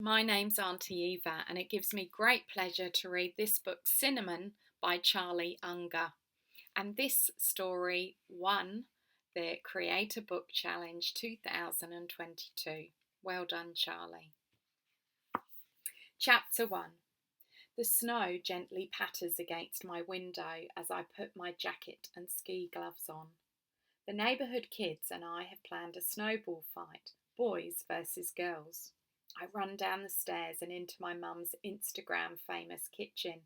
My name's Auntie Eva, and it gives me great pleasure to read this book, Cinnamon, by Charlie Unger. And this story won the Creator Book Challenge 2022. Well done, Charlie. Chapter 1. The snow gently patters against my window as I put my jacket and ski gloves on. The neighbourhood kids and I have planned a snowball fight, boys versus girls. I run down the stairs and into my mum's Instagram famous kitchen.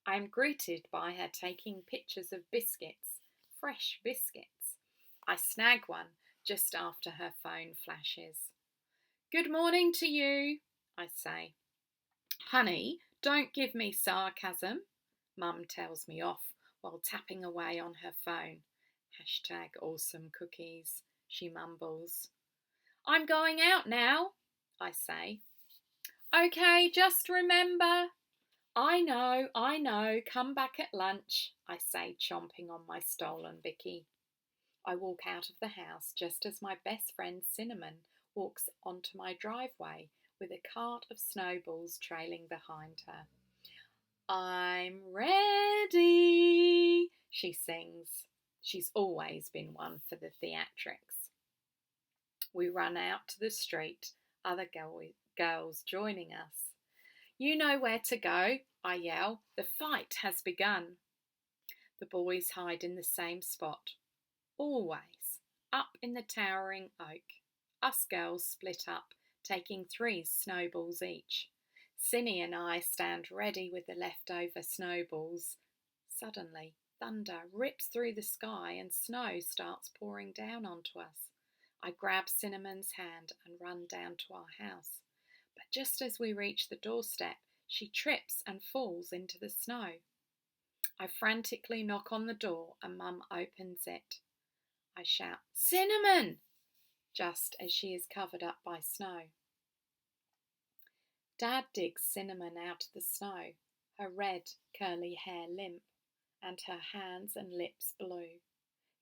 I am greeted by her taking pictures of biscuits, fresh biscuits. I snag one just after her phone flashes. "Good morning to you," I say. "Honey, don't give me sarcasm," Mum tells me off while tapping away on her phone. #awesome cookies, she mumbles. "I'm going out now," I say. "Okay, just remember." I know, come back at lunch," I say, chomping on my stolen Vicky. I walk out of the house just as my best friend Cinnamon walks onto my driveway with a cart of snowballs trailing behind her. "I'm ready," she sings. She's always been one for the theatrics. We run out to the street, other girls joining us. "You know where to go," I yell. "The fight has begun." The boys hide in the same spot. Always. Up in the towering oak. Us girls split up, taking 3 snowballs each. Cinny and I stand ready with the leftover snowballs. Suddenly, thunder rips through the sky and snow starts pouring down onto us. I grab Cinnamon's hand and run down to our house. But just as we reach the doorstep, she trips and falls into the snow. I frantically knock on the door and Mum opens it. I shout, "Cinnamon!" just as she is covered up by snow. Dad digs Cinnamon out of the snow, her red, curly hair limp, and her hands and lips blue.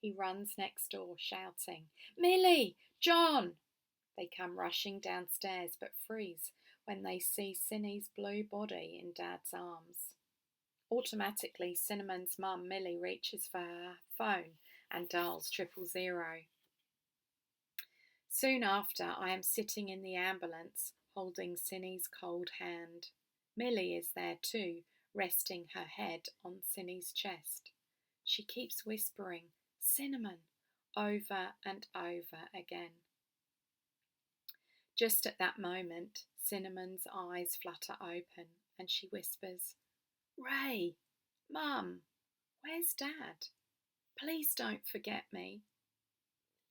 He runs next door shouting, "Millie! John!" They come rushing downstairs but freeze when they see Cinny's blue body in Dad's arms. Automatically, Cinnamon's mum, Millie, reaches for her phone and dials 000. Soon after, I am sitting in the ambulance, holding Cinny's cold hand. Millie is there too, resting her head on Cinny's chest. She keeps whispering, "Cinnamon," over and over again. Just at that moment, Cinnamon's eyes flutter open and she whispers, "Ray, Mum, where's Dad? Please don't forget me."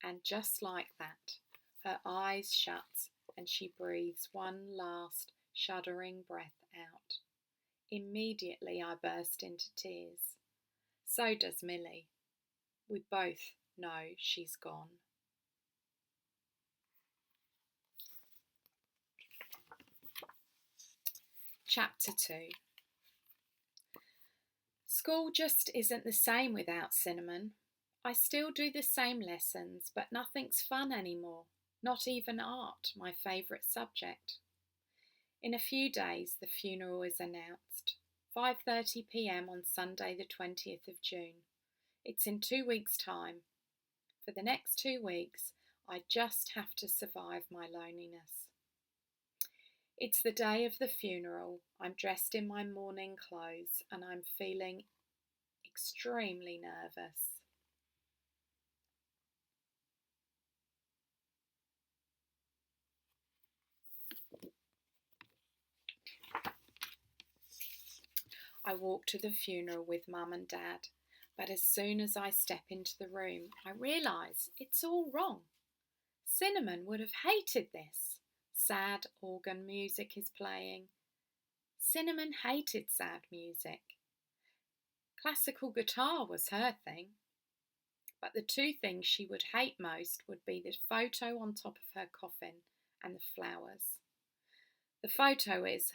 And just like that, her eyes shut and she breathes one last shuddering breath out. Immediately I burst into tears. So does Millie. We both know she's gone. Chapter 2. School just isn't the same without Cinnamon. I still do the same lessons, but nothing's fun anymore, not even art, my favourite subject. In a few days, the funeral is announced. 5:30 p.m. on Sunday the 20th of June. It's in 2 weeks' time. For the next 2 weeks, I just have to survive my loneliness. It's the day of the funeral. I'm dressed in my mourning clothes and I'm feeling extremely nervous. I walk to the funeral with Mum and Dad, but as soon as I step into the room, I realise it's all wrong. Cinnamon would have hated this. Sad organ music is playing. Cinnamon hated sad music. Classical guitar was her thing. But the 2 things she would hate most would be the photo on top of her coffin and the flowers. The photo is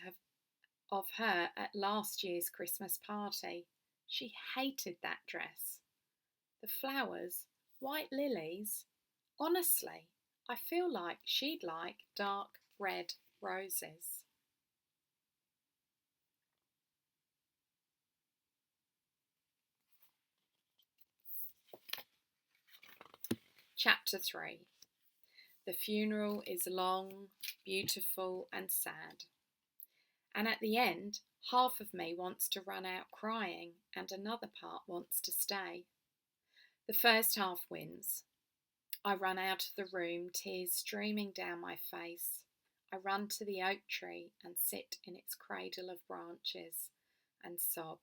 of her at last year's Christmas party. She hated that dress. The flowers, white lilies. Honestly, I feel like she'd like dark red roses. Chapter 3. The funeral is long, beautiful, and sad. And at the end, half of me wants to run out crying, and another part wants to stay. The first half wins. I run out of the room, tears streaming down my face. I run to the oak tree and sit in its cradle of branches and sob.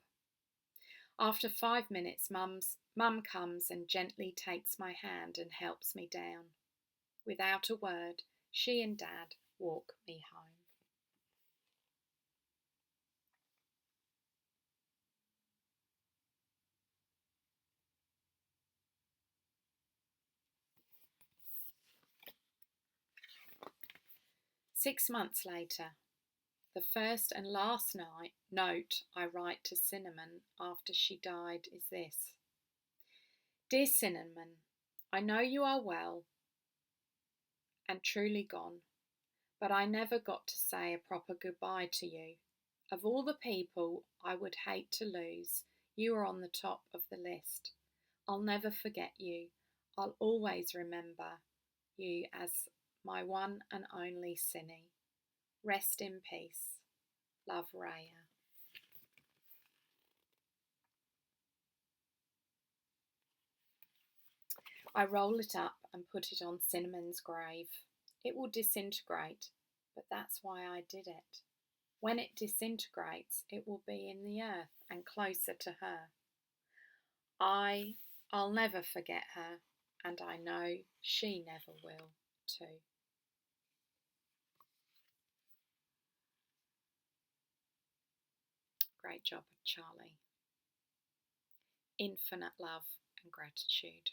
After 5 minutes, Mum comes and gently takes my hand and helps me down. Without a word, she and Dad walk me home. Six months later, the first and last note I write to Cinnamon after she died is this. Dear Cinnamon, I know you are well and truly gone, but I never got to say a proper goodbye to you. Of all the people I would hate to lose, you are on the top of the list. I'll never forget you. I'll always remember you as my one and only Cinny. Rest in peace. Love, Raya. I roll it up and put it on Cinnamon's grave. It will disintegrate, but that's why I did it. When it disintegrates, it will be in the earth and closer to her. I'll never forget her, and I know she never will too. Great job, Charlie. Infinite love and gratitude.